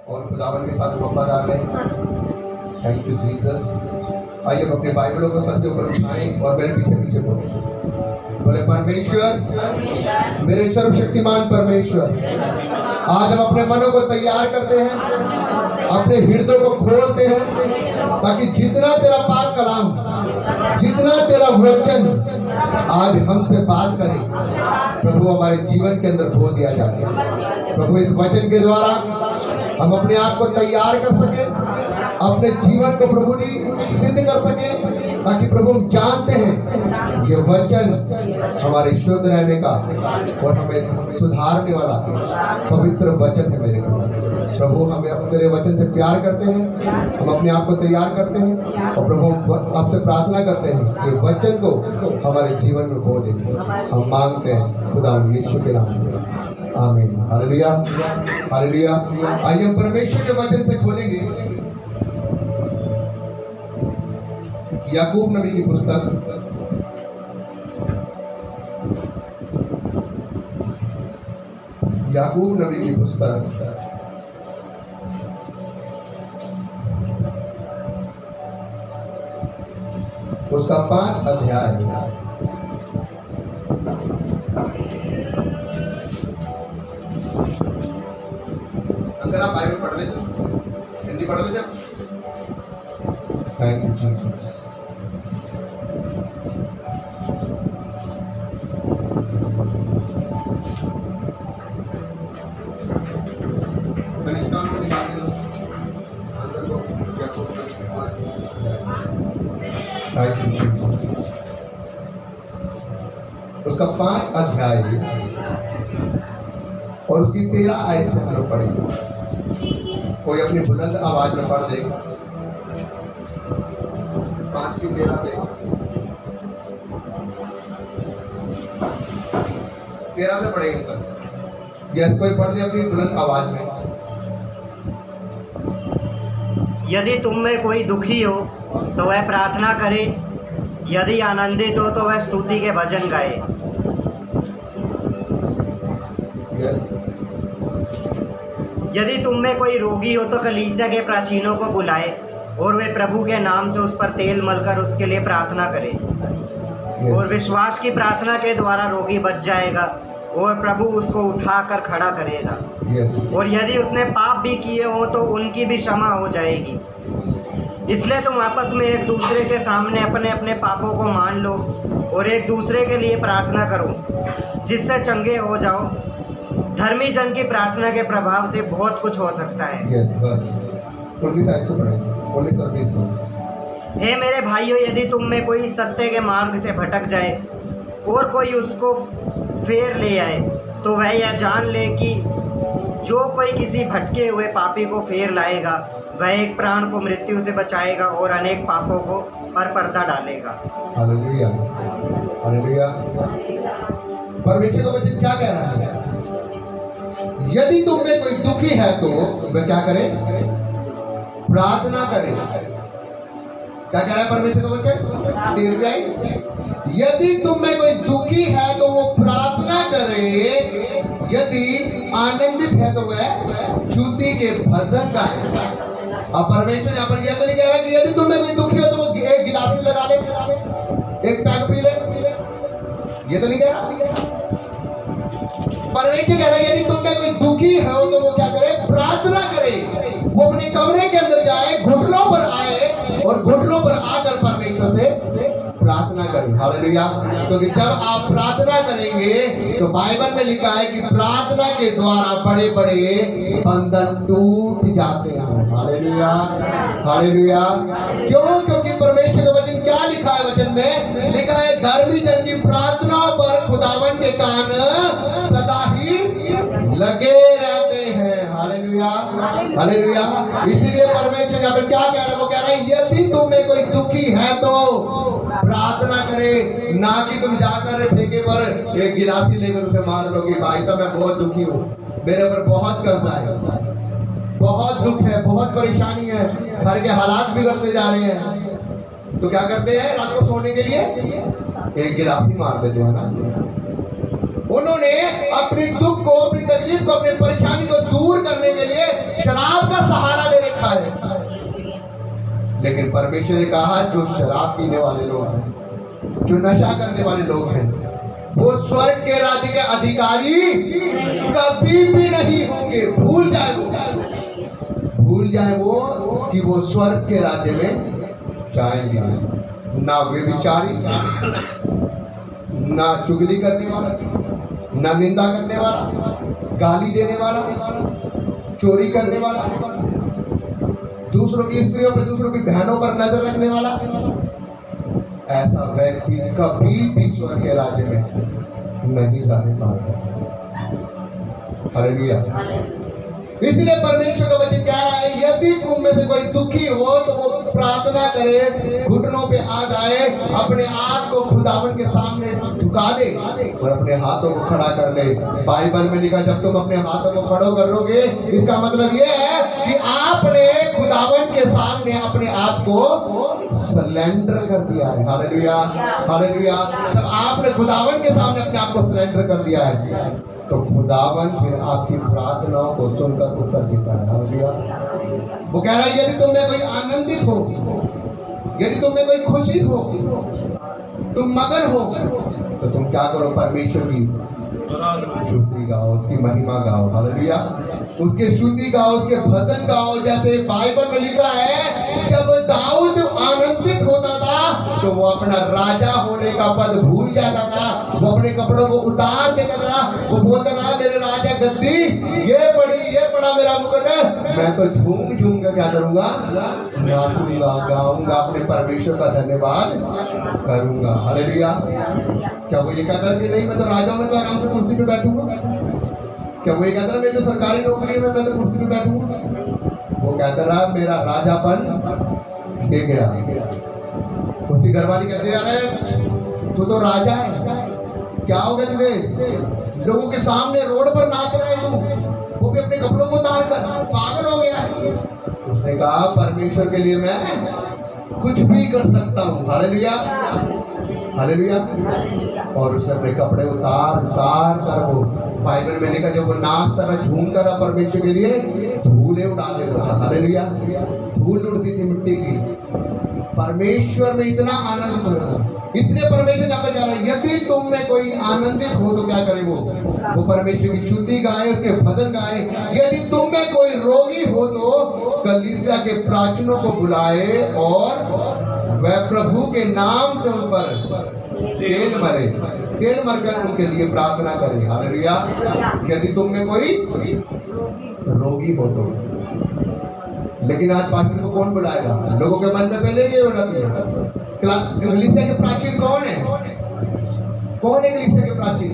और खुदावन के साथ वफादार रहें। Thank you Jesus. आइए हम अपने बाइबलों को सर से ऊपर उठाएं और मेरे पीछे पीछे बोले परमेश्वर, मेरे सर्वशक्तिमान परमेश्वर, आज हम अपने मनों को तैयार करते हैं, अपने हृदय को खोलते हैं, ताकि जितना तेरा पाक कलाम, जितना तेरा वचन आज हमसे बात करे, प्रभु हमारे जीवन के अंदर बो दिया जाए। प्रभु इस वचन के द्वारा हम अपने आप को तैयार कर सके, अपने जीवन को प्रभु जी सिद्ध कर सके, ताकि प्रभु हम जानते हैं ये वचन हमारे शुद्ध रहने का और हमें सुधारने वाला पवित्र वचन है। मेरे प्रभु हमें तेरे वचन से प्यार करते हैं, हम अपने आप को तैयार करते हैं और प्रभु आपसे प्रार्थना करते हैं कि वचन को हमारे जीवन में बो दें। हम मांगते हैं खुदा यीशु के नाम में, आमीन। Hallelujah, hallelujah. आइए हम परमेश्वर के वचन से खोलेंगे याकूब नबी की पुस्तक, याकूब नबी की पुस्तक उसका 5 अध्याय। अगर आप बाइबल पढ़ लेते, हिंदी पढ़ लेते। Thank you Jesus. उसका 5 अध्याय और उसकी 13 आयत से हम लोग पढ़ेंगे। कोई अपनी बुलंद आवाज में पढ़ देगा। 5 की 13 से 13 से पढ़ेंगे। यस, कोई पढ़ दे अपनी बुलंद आवाज में। यदि तुम में कोई दुखी हो तो वह प्रार्थना करे, यदि आनंदित हो तो वह स्तुति के भजन गाए। यदि तुम में कोई रोगी हो तो कलीसिया के प्राचीनों को बुलाए और वे प्रभु के नाम से उस पर तेल मलकर उसके लिए प्रार्थना करें। और विश्वास की प्रार्थना के द्वारा रोगी बच जाएगा और प्रभु उसको उठाकर खड़ा करेगा। और यदि उसने पाप भी किए हो तो उनकी भी क्षमा हो जाएगी। इसलिए तुम आपस में एक दूसरे के सामने अपने अपने पापों को मान लो और एक दूसरे के लिए प्रार्थना करो, जिससे चंगे हो जाओ। धर्मी जन की प्रार्थना के प्रभाव से बहुत कुछ हो सकता है। हे मेरे भाइयों, यदि तुम में कोई सत्य के मार्ग से भटक जाए और कोई उसको फेर ले आए, तो वह यह जान ले कि जो कोई किसी भटके हुए पापी को फेर लाएगा, वह एक प्राण को मृत्यु से बचाएगा और अनेक पापों को पर पर्दा डालेगा। Hallelujah, hallelujah. परमेश्वर का वचन क्या कह रहा है? यदि तुम में कोई दुखी है तो वह क्या करे? प्रार्थना करे। क्या कह रहा है परमेश्वर का वचन? यदि तुम में कोई दुखी है तो वो प्रार्थना करे, यदि आनंदित है तो वह स्तुति के भजन गाए। अब परमेश्वर यहाँ पर यह तो नहीं कह रहा कि यदि तुम में कोई दुखी हो तो वो एक गिलास लगा ले, एक पैक पी ले, ये तो नहीं कह रहा। परमेश्वर कह रहा है यदि तुम में कोई दुखी हो तो वो क्या करे? प्रार्थना करे। वो अपने कमरे के अंदर जाए, घुटनों पर आए और घुटनों पर आकर परमेश्वर से प्रार्थना करें। हालेलुया। क्योंकि जब आप प्रार्थना करेंगे तो बाइबल में लिखा है कि प्रार्थना के द्वारा बड़े बड़े बंधन टूट जाते हैं। Hallelujah, hallelujah. क्यों? क्योंकि परमेश्वर का वचन क्या लिखा है? वचन में लिखा है धर्मी जन की प्रार्थना पर खुदावन के कान सदा ही लगे रहते हैं। Hallelujah, hallelujah. इसीलिए परमेश्वर यहाँ पर क्या कह रहा है? वो कह रहा है यदि तुम में कोई दुखी है तो प्रार्थना करे, ना कि तुम जाकर ठेके पर एक गिलासी लेकर उसे मार लो कि भाई साहब मैं बहुत दुखी हूँ, मेरे ऊपर बहुत कर्जा है, बहुत दुख है, बहुत परेशानी है, घर के हालात बिगड़ते जा रहे हैं। तो क्या करते हैं? रात को सोने के लिए एक गिलासी मार देते हैं ना। उन्होंने अपने दुख को, अपनी तकलीफ को, अपनी परेशानी को दूर करने के लिए शराब का सहारा ले रखा है। लेकिन परमेश्वर ने कहा जो शराब पीने वाले लोग हैं, जो नशा करने वाले लोग हैं, वो स्वर्ग के राज्य के अधिकारी कभी भी नहीं होंगे। भूल जाए वो कि वो स्वर्ग के राज्य में जाएंगे। ना व्यभिचारी, ना चुगली करने वाला, ना निंदा करने वाला, गाली देने वाला, चोरी करने वाला, दूसरों की स्त्रियों पर, दूसरों की बहनों पर नजर रखने वाला, ऐसा व्यक्ति कभी भी स्वर्ग के राज्य में नहीं जाने पाएगा। हालेलुया। इसलिए परमेश्वर का वचन कह रहा है, यदि तुम में से कोई दुखी हो तो वो प्रार्थना करे, घुटनों पे आ जाए, अपने आप को खुदावन के सामने झुका दे और अपने हाथों को खड़ा कर ले। बाइबल में लिखा, जब तुम अपने हाथों को खड़ा करोगे, इसका मतलब ये है कि आपने खुदावन के सामने अपने आप को सरेंडर कर दिया है। Hallelujah, hallelujah. जब आपने खुदावन के सामने अपने आप को सरेंडर कर दिया है तो खुदावन फिर आपकी प्रार्थनाओं को सुनकर उत्तर देता है। हालेलुया। वो कह रहा है, यदि तुम में कोई आनंदित हो, यदि तुम में कोई खुशी हो, तुम मगन हो, तो तुम क्या करो? परमेश्वर की स्तुति गाओ, उसकी महिमा गाओ। हालेलुया। उसकी स्तुति गाओ, उसके भजन गाओ। जैसे बाइबल में लिखा है, जब दाऊद आनंदित होता था तो वो अपना राजा होने का पद भूल जाता था, वो अपने कपड़ों को उतार देता था, वो बोलता था, मेरे राजा गद्दी ये पड़ा मेरा मुकुट, मैं तो झूम झूम कर क्या करूंगा? नाचूंगा, गाऊंगा, अपने परमेश्वर का धन्यवाद करूंगा। हालेलुया। क्या वो ये कहता है कि नहीं, मैं तो राजा, मैं तो आराम से कुर्सी पे बैठूंगा? क्या वो ये कहता है, मैं तो सरकारी नौकरी में, मैं तो कुर्सी पे बैठूंगा? वो कहता रहा, मेरा राजापन दे गया। उसकी घरवाली कहती जा रहा है, तू तो राजा है, क्या हो गया तुझे? लोगों के सामने रोड पर नाच रहे तू, वो भी अपने कपड़ों को उतार कर, पागल हो गया। उसने कहा, परमेश्वर के लिए मैं कुछ भी कर सकता हूँ। Hallelujah, hallelujah. और उसने अपने कपड़े उतार कर, वो बाइबल में लिखा, जब वो नाचता रहा, झूमता रहा परमेश्वर के लिए, धूलें उड़ा देता था। हालेलुया। धूल उड़ती थी मिट्टी की। परमेश्वर में इतना आनंदित हो रहा था। इसलिए परमेश्वर यहाँ पे जा रहा है, यदि तुम में कोई आनंदित हो तो क्या करे? वो परमेश्वर की स्तुति गाए, उसके भजन गाए। यदि तुम में कोई रोगी हो तो कलीसिया के प्राचीनों को बुलाए और वह प्रभु के नाम से उन पर तेल मरकर उनके लिए प्रार्थना करे। हालेलुया। यदि तुम में कोई रोगी हो तो। लेकिन आज पास्टर को कौन बुलाएगा? लोगों के मन में पहले ये हो जाती है, कलीसिया के प्राचीन कौन है? कौन है कलीसिया के प्राचीन?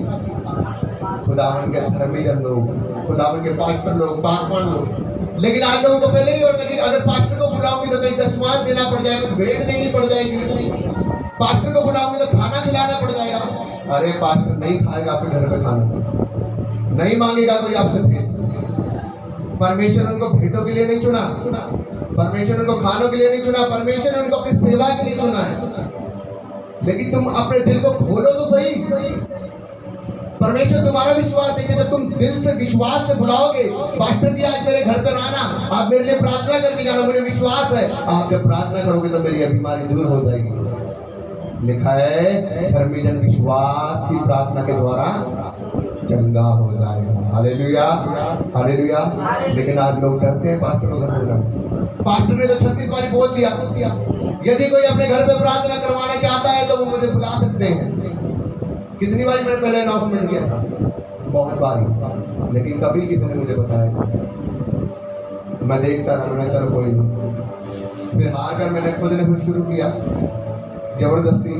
खुदावन के धर्मीजन लोग, खुदावन के पास्टर लोग, पाकवान लोग। लेकिन आज लोगों को पहले ही होता है कि अगर पास्टर को बुलाओगी तो कहीं दशमांश देना पड़ जाएगा, भेंट देनी पड़ जाएगी। पास्टर को बुलाओगे तो खाना खिलाना पड़ जाएगा। अरे पास्टर नहीं खाएगा आपके घर पे खाना, नहीं मांगेगा कोई आपसे भेंट। परमेश्वर उनको भेंटों के लिए नहीं चुना, परमेश्वर उनको खानों के लिए नहीं चुना, परमेश्वर ने उनको अपनी सेवा के लिए चुना है। लेकिन तुम अपने दिल को खोलो तो सही। परमेश्वर तुम्हारा विश्वास देखे, जब तुम दिल से विश्वास से बुलाओगे, पास्टर जी आज मेरे घर पर आना, आप मेरे लिए प्रार्थना करके जाना, मुझे विश्वास है आप जब प्रार्थना करोगे तो मेरी बीमारी दूर हो जाएगी। लिखा है, धर्मीजन विश्वास की प्रार्थना के द्वारा चंगा हो जाएगा। Hallelujah, hallelujah. लेकिन आज लोग डरते हैं पास्टर को घर पे जाना। पास्टर ने तो 36 बार बोल दिया, यदि कोई अपने घर पे प्रार्थना करवाना चाहता है तो वो मुझे बुला सकते हैं। कितनी बार मैंने पहले अनाउंसमेंट किया था? बहुत बार। लेकिन कभी किसी ने मुझे बताया, मैं देखता रहा, मैंने चलो कोई नहीं। फिर हार कर मैंने खुद ने फिर शुरू किया जबरदस्ती।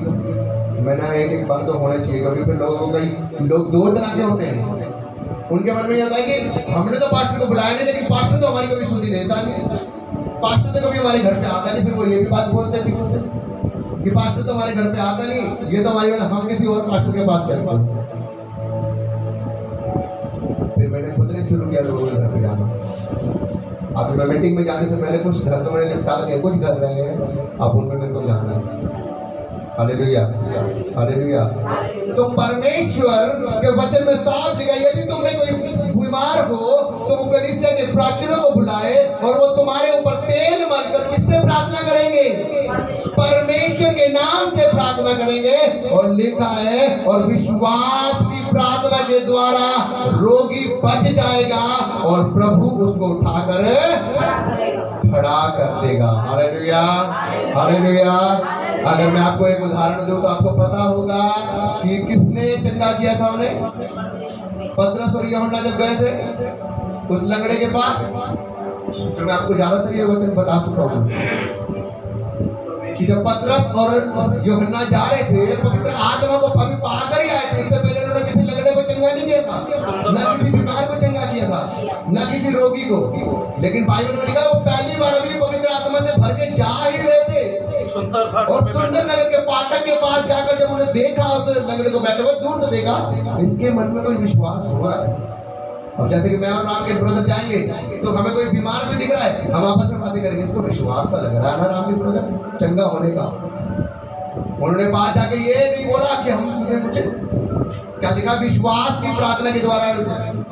मैंने एक बात तो होना चाहिए, क्योंकि फिर लोगों को कई लोग दो तरह के होते हैं। उनके मन में ये होता है कि हमने तो पास्टर को बुलाया नहीं, लेकिन पास्टर तो हमारी कभी सुनी देता नहीं, पास्टर तो कभी हमारे घर पे आता नहीं। फिर वो ये भी बात बोलते हैं पीछे से कि पास्टर तो हमारे घर पे आता नहीं, ये तो हमारी वजह, हम किसी और पास्टर के पास चलते हैं। फिर मैंने खुद ने शुरू किया लोगों के घर पे जाना। अभी मैं मीटिंग में जाने से पहले कुछ घर तो मैंने निपटा दिया, कुछ घर रह गए, अब उनमें मेरे को जाना है। Hallelujah, hallelujah. तो परमेश्वर के वचन में साफ लिखा है, यदि तुम में कोई बीमार हो तो वो कलीसिया के प्राचीनों को बुलाए और वो तुम्हारे ऊपर तेल मलकर किससे प्रार्थना करेंगे? परमेश्वर के नाम से प्रार्थना करेंगे। और लिखा है और विश्वास की प्रार्थना के द्वारा रोगी बच जाएगा और प्रभु उसको उठाकर खड़ा कर देगा। Hallelujah, hallelujah. अगर मैं आपको एक उदाहरण दूं तो आपको पता होगा कि किसने चंगा किया था उन्हें? पतरस और यूहन्ना जब गए थे उस लंगड़े के पास। तो मैं आपको ज्यादातर ये वचन बता चुका हूं कि जब पतरस और यूहन्ना जा रहे थे पवित्र आत्मा को अभी पाकर ही आए थे। इससे पहले उन्होंने किसी लंगड़े को चंगा नहीं किया था, न किसी बीमार को चंगा किया था, न किसी रोगी को। लेकिन बाइबल में लिखा वो पहली बार अभी पवित्र आत्मा से भर के जा ही रहे थे और सुंदर नगर के फाटक के पास जाकर जब उन्हें देखा उस लंगड़े को बैठे हुए दूर से देखा, इनके मन में कोई विश्वास हो रहा है। अब जैसे कि मैं और राम के ब्रदर जाएंगे तो हमें कोई बीमार भी दिख रहा है, हम आपस में बातें करेंगे, इसको विश्वास सा लग रहा है ना राम के ब्रदर चंगा होने का। उन्होंने बात जाके ये नहीं बोला कि हम तुझे कुछ क्या दिखा, विश्वास की प्रार्थना के द्वारा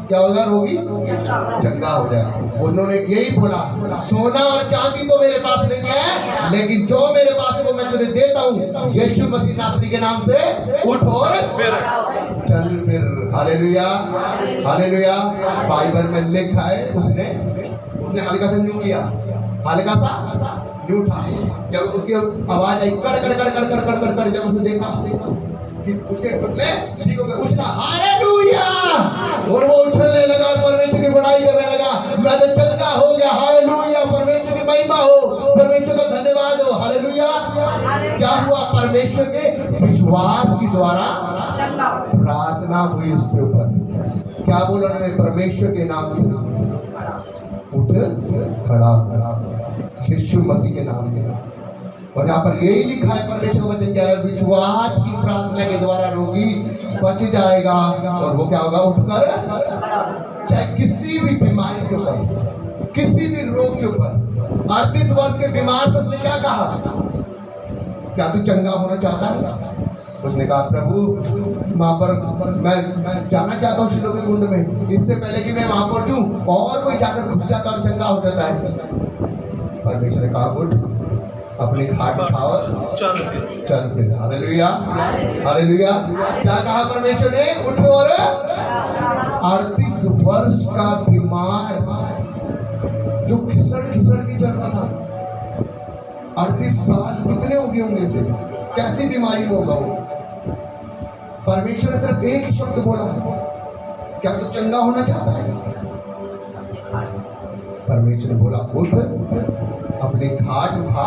क्या होगा? रोगी चंगा हो जाए। उन्होंने यही बोला, सोना और चांदी तो मेरे पास नहीं है, लेकिन जो मेरे पास है वो मैं तुझे देता हूँ। यीशु मसीह नासरी के नाम से उठ और चल फिर। Hallelujah, hallelujah. बाइबल में लिखा है उसने हल्का सा न्यू किया, हल्का सा न्यू उठा। जब उसकी आवाज आई कड़ कड़ कड़ कड़ कड़ कड़ कड़ कड़, जब उसने देखा कि उसके घुटने ठीक हो गए, उठना हालेलुया। और वो उछलने लगा, परमेश्वर की बड़ाई करने लगा, मैं तो चंगा हो गया। हालेलुया, परमेश्वर की महिमा हो, परमेश्वर का धन्यवाद हो। हालेलुया। क्या हुआ? परमेश्वर के विश्वास के द्वारा प्रार्थना हुई उसके ऊपर। क्या बोला उन्होंने? परमेश्वर के नाम से उठ खड़ा, यीशु मसीह के नाम से। और यहाँ पर यही लिखा है परमेश्वर वचन क्या है? विश्वास की प्रार्थना के द्वारा रोगी बच जाएगा और वो क्या होगा? उठकर, चाहे किसी भी बीमारी के ऊपर, किसी भी रोग के ऊपर। 38 वर्ष के बीमार से उसने क्या कहा? क्या तू चंगा होना चाहता है? उसने कहा प्रभु वहां पर मैं जाना चाहता हूँ शिलोह के कुंड में, इससे पहले कि मैं वहां पर जाऊं और कोई जाकर घुस जाता और चंगा हो जाता है। परमेश्वर ने कहा उठ, अपनी खाट उठाओ, चल फिर। Hallelujah, hallelujah. क्या कहा परमेश्वर ने? उठो। और 38 वर्ष का बीमार जो घिसड़ घिसड़ के चल रहा था, 38 साल कितने हो गए होंगे उसे? कैसी बीमारी में होगा वो? परमेश्वर ने सिर्फ एक ही शब्द बोला, क्या तू चंगा होना चाहता है? परमेश्वर ने बोला उठ, अपनी खाट उठा,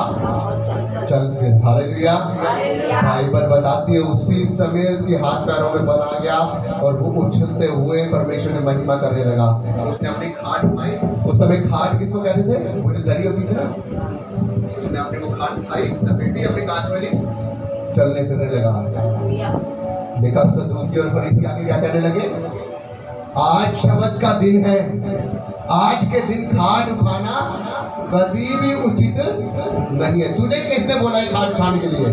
चल फिर। हालेलुया। बाइबल बताती है उसी समय उसके हाथ पैरों में बल आ गया और वो उछलते हुए परमेश्वर ने महिमा करने लगा। उसने अपनी खाट उठाई। उस समय खाट किसको कहते थे? वो जो दरी होती थी ना, उसने अपने को खाट उठाई, लपेटी, अपनी कांच में ली, चलने फिरने लगा। देखा सदूकी और फरीसी आके क्या कहने लगे? आज शब्द का दिन है, आज के दिन खाट उठाना कभी भी उचित नहीं है। तुझे किसने बोला है खाट उठाने के लिए?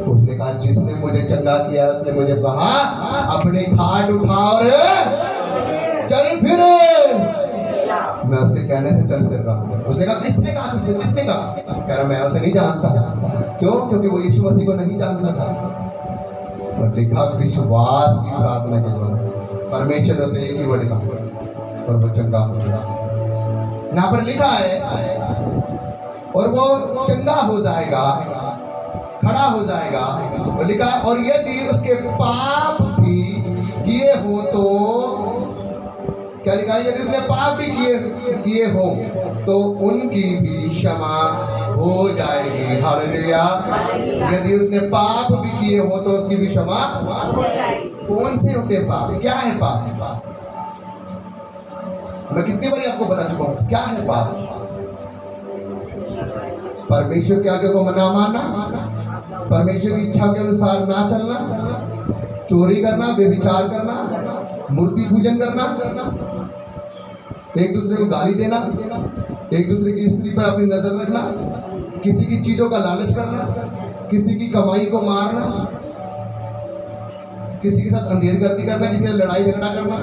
उसने कहा जिसने मुझे चंगा किया उसने मुझे कहा अपनी खाट उठा और चल फिर। मैं उसके कहने से चल फिर रहा हूँ। उसने कहा किसने कहा तुझसे? किसने कहा? कह रहा मैं उसे नहीं जानता। क्यों? क्योंकि वो यीशु मसीह को नहीं जानता था। और लिखा विश्वास की प्रार्थना के द्वारा परमेश्वर ने उसे एक ही वर्ड कहा और वो चंगा हो गया। यहाँ पर लिखा है और वो चंगा हो जाएगा, खड़ा हो जाएगा। वो लिखा है और यदि उसके पाप भी किए हो तो क्या लिखा है? यदि उसने पाप भी किए हो तो उनकी भी क्षमा हो जाएगी। हालेलुया। यदि उसने पाप भी किए हो तो उसकी भी क्षमा हो जाएगी। कौन से होते पाप? क्या है पाप? मैं कितनी बार आपको बता चुका हूं क्या है पाप। परमेश्वर के आगे को मना मानना, परमेश्वर की इच्छा के अनुसार ना चलना, चोरी करना, व्यभिचार करना, मूर्ति पूजन करना, एक दूसरे को गाली देना, एक दूसरे की स्त्री पर अपनी नजर रखना, किसी की चीजों का लालच करना, किसी की कमाई को मारना, किसी के साथ अंधेरगर्दी करना, किसी से लड़ाई झगड़ा करना,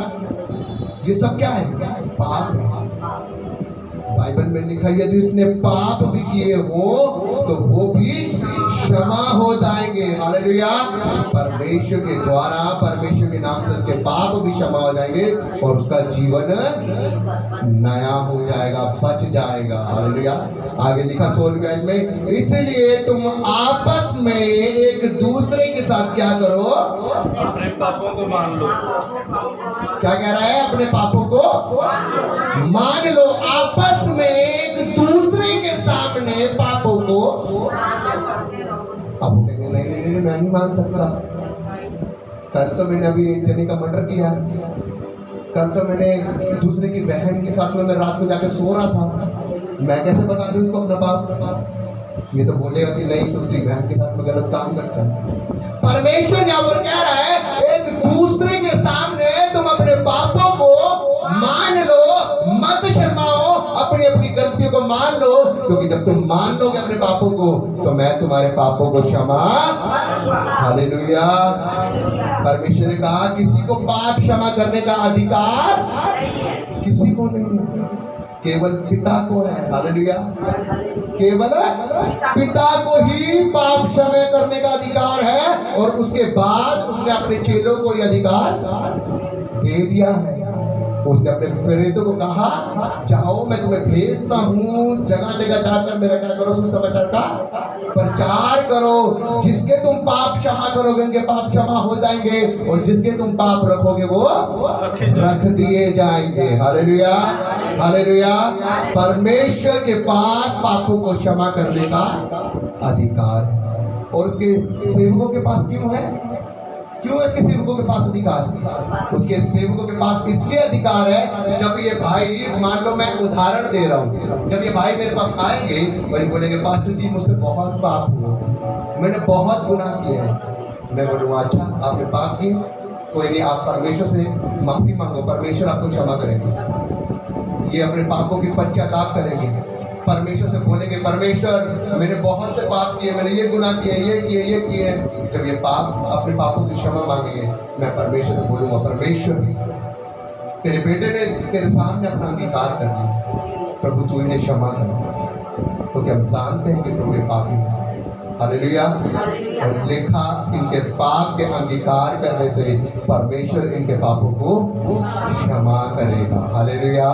ये सब क्या है? पाप है। बाइबल में लिखा है यदि उसने पाप भी किए हो तो वो भी क्षमा हो जाएंगे। हालेलुया। परमेश्वर के द्वारा, परमेश्वर के नाम से उसके पाप भी क्षमा हो जाएंगे और उसका जीवन नया हो जाएगा, बच जाएगा। हालेलुया। आगे लिखा 16वें आयत में, इसलिए तुम आपस में एक दूसरे के साथ क्या करो? अपने पापों को मान लो। क्या कह रहा है? अपने पापों को मान लो। आपस में एक दूसरे के सामने पापों को। अब वो कहेंगे नहीं नहीं नहीं, मैं नहीं मान सकता। कल तो मैंने अभी एक जने का मर्डर किया, कल तो मैंने दूसरे की बहन के साथ में मैं रात में जाके सो रहा था, मैं कैसे बता दूं उसको अपना पाप? ये तो बोलेगा कि नहीं, दूसरी बहन के साथ में गलत काम करता है। परमेश्वर यहाँ पर कह रहा है एक दूसरे के सामने तुम अपने पापों को मान लो, मत शर्माओ, अपनी अपनी गलतियों को मान लो, क्योंकि जब तुम मान लोगे अपने पापों को तो मैं तुम्हारे पापों को क्षमा। हालेलुया। परमेश्वर ने कहा किसी को पाप क्षमा करने का अधिकार किसी को नहीं है, केवल पिता को है। हालेलुया। केवल पिता को ही पाप क्षमा करने का अधिकार है और उसके बाद उसने अपने चेलों को यह अधिकार दे दिया है। उसने अपने प्रेरितों को कहा जाओ, मैं तुम्हें भेजता हूँ, जगह जगह जाकर मेरा क्या करो? सुसमाचार का प्रचार करो। जिसके तुम पाप क्षमा करोगे उनके पाप क्षमा हो जाएंगे और जिसके तुम पाप रखोगे वो रख दिए जाएंगे। हालेलुया। हालेलुया। परमेश्वर के पास पापों को क्षमा करने का अधिकार है और उसके सेवकों के पास क्यों है? क्यों इसके सेवकों के पास अधिकार? उसके सेवकों के पास इसलिए अधिकार है, जब ये भाई, मान लो मैं उदाहरण दे रहा हूँ, जब ये भाई मेरे पास आएंगे और बोलेंगे पास्टर जी मुझसे बहुत पाप हुआ, मैंने बहुत गुनाह किया है, मैं बोलूँगा अच्छा आपने पाप किए, कोई नहीं, आप परमेश्वर से माफी मांगो, परमेश्वर आपको क्षमा करेंगे। ये अपने पापों की पश्चाताप करेंगे, परमेश्वर से बोलेंगे परमेश्वर मैंने बहुत से पाप किए, मैंने ये गुनाह किए, ये किए। जब ये पाप अपने पापों की क्षमा मांगेंगे, मैं परमेश्वर से बोलूँगा परमेश्वर तेरे बेटे ने तेरे सामने अपना अंगीकार कर दिया, प्रभु तू इन्हें क्षमा कर। तो क्या हम जानते हैं कि प्रभु ये पापी है? हालेलुया। और लिखा इनके पाप के अंगीकार करने से परमेश्वर इनके पापों को क्षमा करेगा। हालेलुया।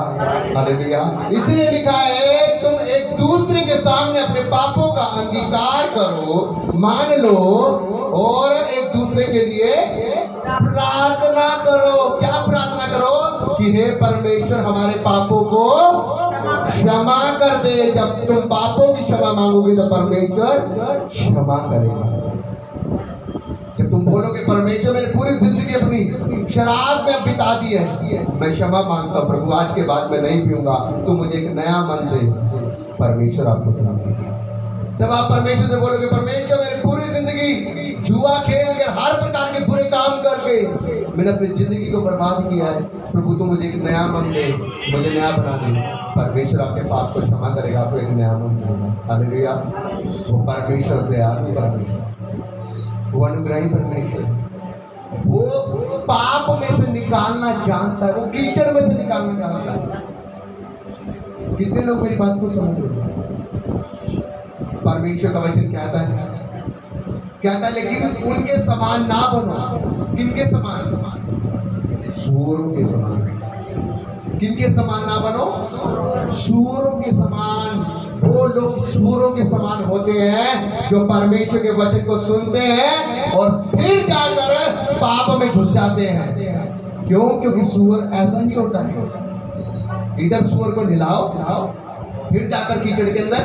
हालेलुया। इसलिए लिखा है तुम एक दूसरे के सामने अपने पापों का अंगीकार करो, मान लो और एक दूसरे के लिए प्रार्थना करो। क्या प्रार्थना करो? कि हे परमेश्वर हमारे पापों को क्षमा कर दे। जब तुम पापों की क्षमा मांगोगे तो परमेश्वर क्षमा करेगा। जब तुम बोलोगे परमेश्वर मैंने पूरी जिंदगी अपनी शराब में बिता दी है, मैं क्षमा मांगता हूँ प्रभु, आज के बाद मैं नहीं पीऊंगा, तुम मुझे एक नया मन दे, परमेश्वर आपको क्षमा करेगा। जब आप परमेश्वर से बोलोगे परमेश्वर मैंने पूरी जिंदगी जुआ खेल कर, हर प्रकार के बुरे काम करके मैंने अपनी जिंदगी को बर्बाद किया है, प्रभु तुम मुझे एक नया मन दे, मुझे नया बना दे, परमेश्वर आपके पाप को क्षमा करेगा, आपको एक नया मन देगा। हालेलुया। वो परमेश्वर दयालु परमेश्वर, वो अनुग्रही परमेश्वर, वो पाप में से निकालना जानता है, वो कीचड़ में से निकालना जानता है। कितने लोग मेरी बात को समझ रहे हैं? परमेश्वर का वचन कहता है लेकिन उनके समान ना बनो। किनके समान? सूअरों के समान। किनके समान ना बनो? सूअरों के समान। वो लोग सूअरों के समान होते हैं जो परमेश्वर के वचन को सुनते हैं और फिर जाकर पाप में घुस जाते हैं। क्यों? क्योंकि सूअर ऐसा ही होता है, इधर सूअर को नहलाओ, फिर जाकर कीचड़ के अंदर,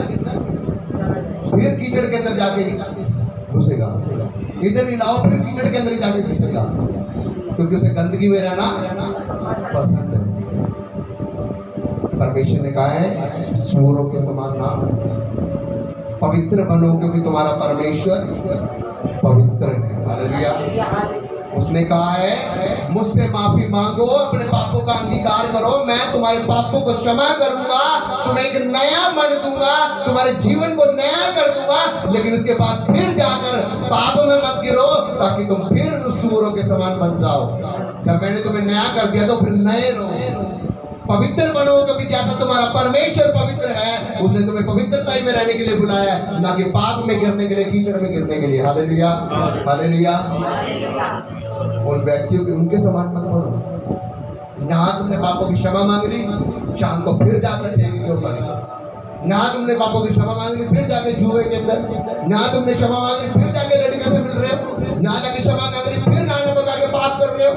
फिर कीचड़ के अंदर जाके घुसेगा, इधर नहलाओ फिर कीचड़ के अंदर ही जाके घुसेगा, क्योंकि उसे गंदगी में रहना पसंद है। परमेश्वर ने कहा है सूअरों के समान ना पवित्र बनो, क्योंकि तुम्हारा परमेश्वर पवित्र है। हालेलुया। उसने कहा है मुझसे माफी मांगो, अपने पापों का अंगीकार करो, मैं तुम्हारे पापों को क्षमा करूंगा, तुम्हें एक नया मन दूंगा, तुम्हारे जीवन को नया कर दूंगा। लेकिन उसके बाद फिर जाकर पाप में मत गिरो ताकि तुम फिर सूरों के समान बन जाओ। जब मैंने तुम्हें नया कर दिया तो फिर नए रहो, पवित्र बनो, क्योंकि जैसा तुम्हारा परमेश्वर पवित्र है उसने तुम्हें पवित्रता में रहने के लिए बुलाया है, ना कि पाप में गिरने के लिए, कीचड़ में गिरने के लिए। Hallelujah, hallelujah. उन व्यक्तियों के उनके समान मत बनो। यहाँ तुमने पापों की क्षमा मांग ली, शाम को फिर जाकर टेबल के ऊपर, यहाँ तुमने पापों की क्षमा मांग ली, फिर जाके जुए के अंदर, यहाँ तुमने क्षमा मांग ली, फिर जाके लड़कियों से मिल रहे हो, यहाँ जाके क्षमा मांग ली, फिर गाना बजा के पाप कर रहे हो।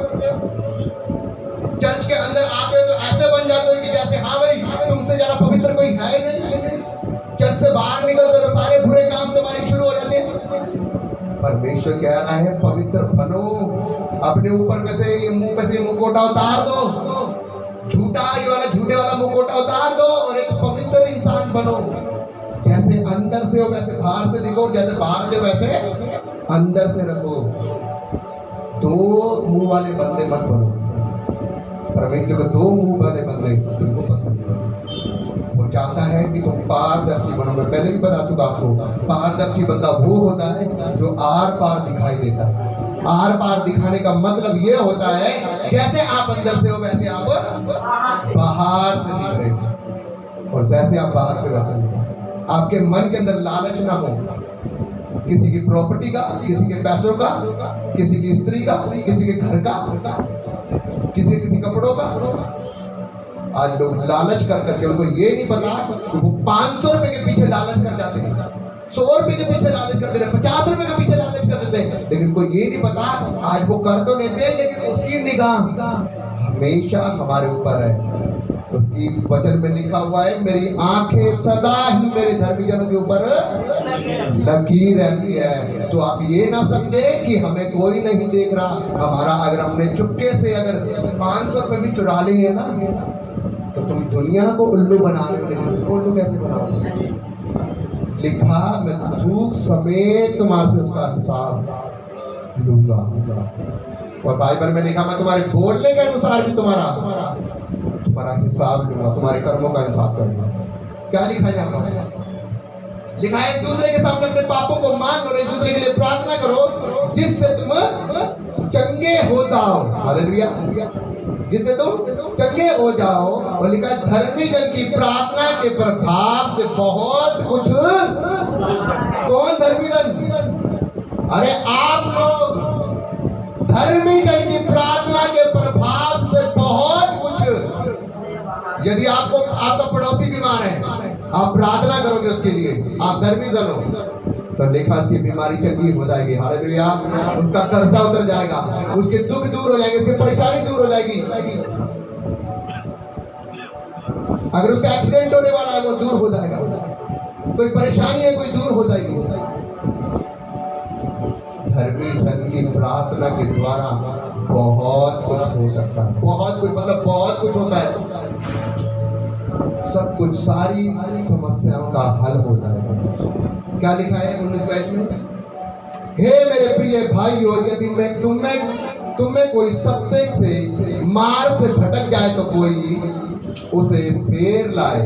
चर्च के अंदर आते हो तो ऐसे बन जाते हो कि जैसे हाँ भाई तुमसे ज्यादा पवित्र कोई है नहीं। चर्च से बाहर निकलते तो सारे बुरे काम तुम्हारे शुरू हो जाते हैं। परमेश्वर कह रहा है पवित्र बनो, अपने ऊपर कैसे मुंह पे से मुखौटा उतार दो, ये वाला झूठे वाला मुखौटा उतार दो और एक पवित्र इंसान बनो। जैसे अंदर से हो वैसे बाहर से दिखो, जैसे बाहर से वैसे अंदर से रखो। दो मुंह वाले बंदे मत बनो। परमेश्वर को दो मुंह वाले बंदे उनको पसंद है। वो चाहता है कि तुम पारदर्शी बनो। मैं पहले भी बता चुका आपको, पारदर्शी बंदा वो होता है जो आर पार दिखाई देता है। आर पार दिखाने का मतलब ये होता है जैसे आप अंदर से हो वैसे आप बाहर से दिख रहे हो, और जैसे आप बाहर से वैसे हो। आपके मन के अंदर लालच ना हो किसी की प्रॉपर्टी का, किसी के पैसों का, किसी की स्त्री का, किसी के घर का, किसी कपड़ों का। आज लोग लालच कर करके, उनको ये नहीं पता कि वो 500 रुपए के पीछे लालच कर जाते हैं, 100 रुपए के पीछे लालच कर देते हैं, 50 रुपए के पीछे लालच कर देते हैं, लेकिन उनको ये नहीं पता आज वो कर तो देते हैं लेकिन उसकी निगाह हमेशा हमारे ऊपर है। उसकी वचन में लिखा हुआ है मेरी आंखें सदा ही मेरे धर्मीजनों के ऊपर लगी रहती है। तो आप ये ना समझे कि हमें कोई नहीं देख रहा। हमारा अगर हमने चुपके से अगर 500 रुपए भी चुरा लिए है ना, तो तुम दुनिया को उल्लू बना रहे हो, लेकिन उसको उल्लू कैसे बनाओगे? लिखा मैं थूक समेत तुम्हारे से उसका हिसाब लूंगा। और बाइबल में लिखा मैं तुम्हारे बोलने के अनुसार भी तुम्हारा हिसाब लूंगा, तुम्हारे कर्मों का हिसाब करूंगा। क्या लिखा है यहाँ पर? लिखा है एक दूसरे के सामने अपने पापों को मान लो, एक दूसरे के लिए प्रार्थना करो जिससे तुम चंगे हो जाओ। हालेलुया, जिससे तुम चंगे हो जाओ। और लिखा है धर्मी जन की प्रार्थना के प्रभाव से बहुत कुछ। कौन धर्मी जन? अरे आप लोग। धर्मी जन की प्रार्थना के प्रभाव से बहुत कुछ। यदि आपका पड़ोसी बीमार है, आप प्रार्थना करोगे उसके लिए, आप धर्मी जन हो, तो देखा उसकी बीमारी चंगी हो जाएगी। हालेलुया, उसका कर्जा उतर जाएगा, उसके दुख दूर हो जाएंगे, उसकी परेशानी दूर हो जाएगी। अगर उसका एक्सीडेंट होने वाला है वो दूर हो जाएगा, कोई परेशानी है कोई दूर हो जाएगी। धर्मी जन की प्रार्थना के द्वारा बहुत कुछ हो सकता है, बहुत कुछ, मतलब बहुत कुछ होता है। सब कुछ, सारी समस्याओं का हल हो जाएगा। क्या लिखा है 19 में? हे मेरे प्रिय भाइयों, यदि तुम में कोई सत्य से मार्ग से भटक जाए तो कोई उसे फेर लाए।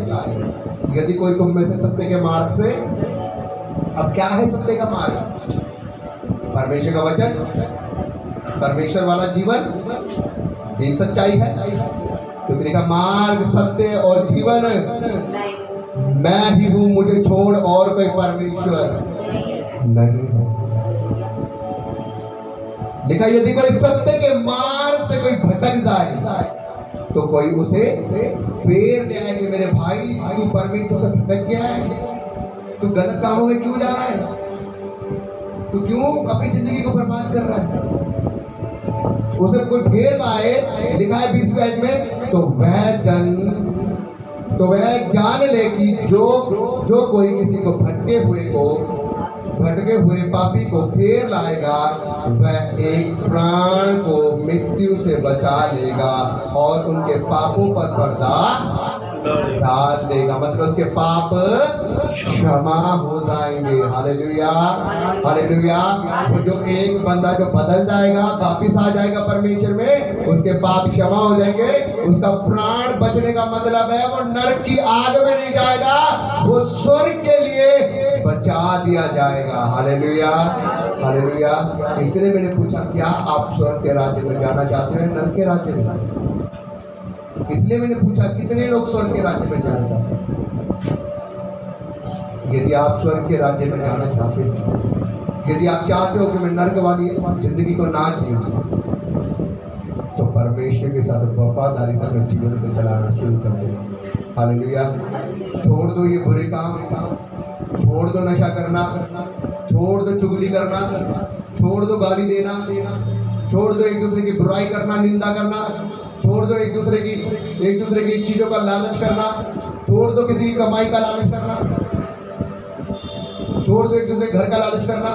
यदि कोई तुम में से सत्य के मार्ग से, अब क्या है सत्य का मार्ग? परमेश्वर का वचन, परमेश्वर वाला जीवन, ये सच्चाई है। क्योंकि लिखा मार्ग, सत्य और जीवन मैं ही हूं, मुझे छोड़ और कोई परमेश्वर नहीं है। लिखा यदि कोई सत्य के मार्ग से कोई भटक जाए तो कोई उसे फेर ले आएंगे। मेरे भाई, तू परमेश्वर से भटक गया है, तू गलत कामों में क्यों जा रहा है, तू क्यों अपनी जिंदगी को बर्बाद कर रहा है? उसे कोई फेर आए, लिखा है 20 पेज में, तो वह जान ले कि जो कोई किसी को भटके हुए पापी को फेर लाएगा, वह एक प्राण को मृत्यु से बचा लेगा और उनके पापों पर पर्दा डाल देगा, मतलब उसके पाप क्षमा हो जाएंगे। Hallelujah, hallelujah. तो जो एक बंदा जो बदल जाएगा, वापिस आ जाएगा परमेश्वर में, उसके पाप क्षमा हो जाएंगे, उसका प्राण बचने का मतलब है वो नरक की आग में नहीं जाएगा, वो स्वर्ग के लिए बचा दिया जाएगा। Hallelujah, hallelujah. इसलिए मैंने पूछा, क्या आप स्वर्ग के राज्य में जाना चाहते हैं, नरक के राज्य में? इसलिए मैंने पूछा, कितने लोग स्वर्ग के राज्य में जाना चाहते हैं? यदि आप स्वर्ग के राज्य में जाना चाहते हैं, यदि आप चाहते हो कि मैं नरक वाली जिंदगी को ना जीऊं, तो परमेश्वर के साथ वफादारी से अपने जीवन को चलाना शुरू कर दो। हालेलुया। छोड़ दो ये बुरे काम, छोड़ दो नशा करना, छोड़ दो चुगली करना, छोड़ दो गाली देना, छोड़ दो एक दूसरे की बुराई करना, निंदा करना, छोड़ दो एक दूसरे की चीजों का लालच करना, छोड़ दो किसी की कमाई का लालच करना, छोड़ दो एक दूसरे घर का लालच करना।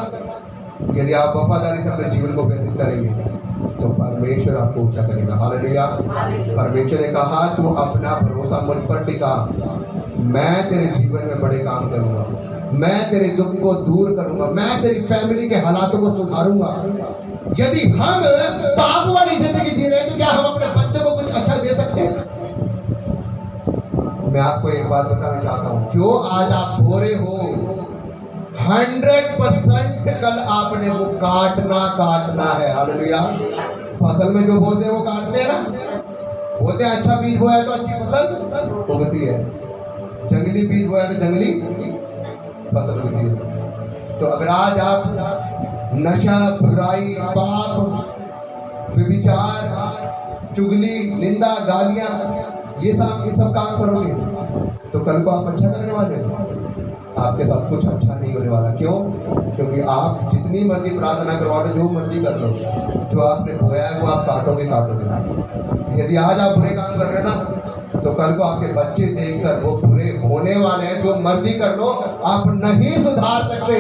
यदि आप वफादारी से अपने जीवन को व्यतीत करेंगे तो परमेश्वर आपको ऊंचा करेगा। हालेलुया। परमेश्वर ने कहा, तू अपना भरोसा मुझ पर टिका, मैं तेरे जीवन में बड़े काम करूंगा, मैं तेरे दुख को दूर करूंगा, मैं तेरी फैमिली के हालातों को सुधारूंगा। यदि हम पाप वाली जिंदगी जी रहे हैं तो क्या हम अपने बच्चों को कुछ अच्छा दे सकते हैं? मैं आपको एक बात बताना चाहता हूं, जो आज आप बोरे हो 100% कल आपने वो काटना है। हालेलुया। फसल में जो बोलते हैं वो काटते हैं ना, बोलते हैं अच्छा बीज बोया तो अच्छी फसल उगती है, जंगली बीज बोया तो जंगली फसल उगती है। तो अगर आज आप नशा, बुराई, पाप, व्यभिचार, चुगली, निंदा, गालियां, ये सब काम करोगे तो कल को आप अच्छा करने वाले हो, आपके साथ कुछ अच्छा नहीं होने वाला। क्यों? क्योंकि आप जितनी मर्जी प्रार्थना करवा लो, जो मर्जी कर लो, जो आपने बोया है वो आप काटोगे। यदि आज आप बुरे काम कर रहे हो ना, तो कल को आपके बच्चे देखकर वो बुरे होने वाले हैं। जो मर्जी कर लो, आप नहीं सुधार सकते।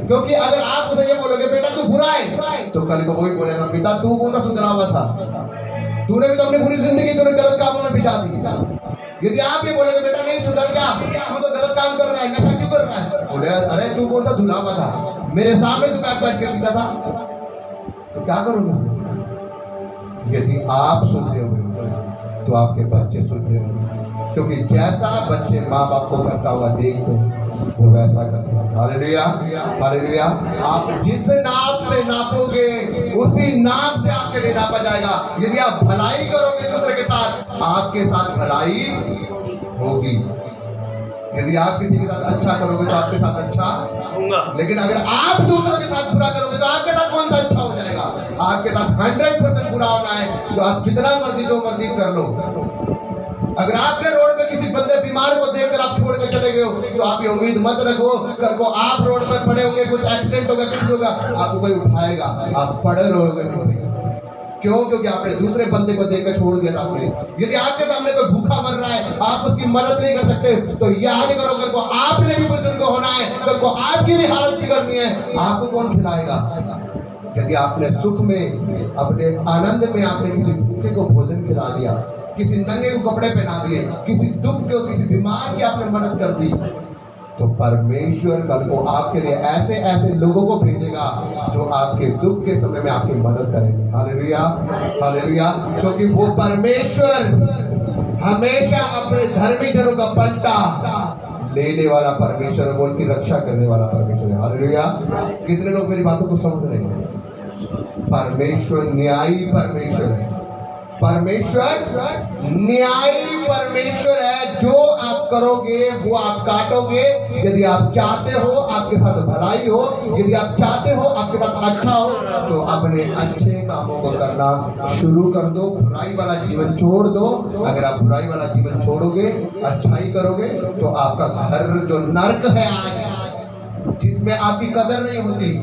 क्योंकि अगर आप उसे ये बोलोगे बेटा तू बुरा है, तो कल को वही बोलेगा पिता तू कौन सा सुधरा हुआ था, तूने भी तो अपनी पूरी जिंदगी तूने गलत कामों में बिता दी। यदि आप ये बोलोगे बेटा नहीं सुधर जा, तू तो गलत काम कर रहा है, नशा क्यों कर रहा है, बोले अरे तू कौन सा धुला हुआ था, मेरे सामने तू बैठ के पीता था, तो क्या करोगे? यदि आप सुधरे हुए तो आपके बच्चे सुधरे होंगे, क्योंकि जैसा बच्चे माँ बाप को करता हुआ देखते हैं वो वैसा करते हैं। Hallelujah, hallelujah. आप जिस नाप से नापोगे उसी नाप से आपके लिए नापा जाएगा। यदि आप भलाई करोगे दूसरे के साथ, आपके साथ भलाई होगी। यदि आप किसी के साथ अच्छा करोगे तो आपके साथ अच्छा होगा, लेकिन अगर आप दूसरों के साथ बुरा करोगे तो आपके साथ कौन सा अच्छा हो जाएगा? आपके साथ 100% बुरा होना है, तो आप जितना मर्जी जो मर्जी कर लो। अगर आपने रोड पे किसी बंदे बीमार को देखकर आप छोड़ के चले गए हो, तो आप ये उम्मीद मत रखो कल को आप रोड पर पड़े होंगे, कुछ एक्सीडेंट होगा, कुछ होगा, आपको कोई उठाएगा, आप पड़े रहोगे। क्यों? क्योंकि आपने दूसरे बंदे को देखकर छोड़ दिया था आपने। यदि आपके सामने कोई भूखा मर रहा है, आप उसकी मदद नहीं कर सकते, तो याद करो कल को आपने भी बुजुर्ग होना है, कल को आपकी भी हालत बिगड़नी है, आपको कौन खिलाएगा? यदि आपने सुख में, अपने आनंद में आपने किसी भूखे को भोजन खिला दिया, किसी नंगे को कपड़े पहना दिए, किसी दुख को, किसी बीमार की आपने मदद कर दी, तो परमेश्वर कल को आपके लिए ऐसे ऐसे लोगों को भेजेगा जो आपके दुख के समय में आपकी मदद करेंगे। Hallelujah, hallelujah. क्योंकि वो परमेश्वर हमेशा अपने धर्मी जनों का पलटा लेने वाला परमेश्वर है, वो उनकी रक्षा करने वाला परमेश्वर है। हालेलुया। कितने लोग मेरी बातों को समझ रहे हैं? परमेश्वर न्यायी परमेश्वर है, परमेश्वर न्यायी परमेश्वर है। जो आप करोगे वो आप काटोगे। यदि आप चाहते हो आपके साथ भलाई हो, यदि आप चाहते हो आपके साथ अच्छा हो, तो अपने अच्छे कामों को करना शुरू कर दो, बुराई वाला जीवन छोड़ दो। अगर आप बुराई वाला जीवन छोड़ोगे, अच्छाई करोगे, तो आपका घर जो नर्क है आज, जिसमें आपकी कदर नहीं होती,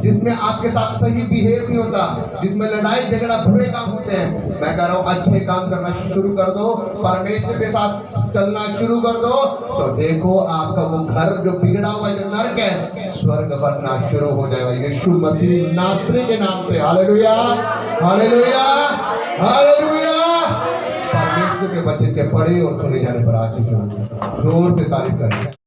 जिसमें आपके साथ सही बिहेव नहीं होता, जिसमें लड़ाई झगड़ा बुरे काम होते हैं, मैं कह रहा हूँ अच्छे काम करना शुरू कर दो, परमेश्वर के साथ चलना शुरू कर दो, तो देखो आपका वो घर जो बिगड़ा हुआ जो नर्क है, स्वर्ग बनना शुरू हो जाएगा यीशु मसीह नासरी के नाम से। Hallelujah, hallelujah, hallelujah. के बच्चे के पढ़े और सुने जाने पर आशीष हो। जोर से तारीफ करें।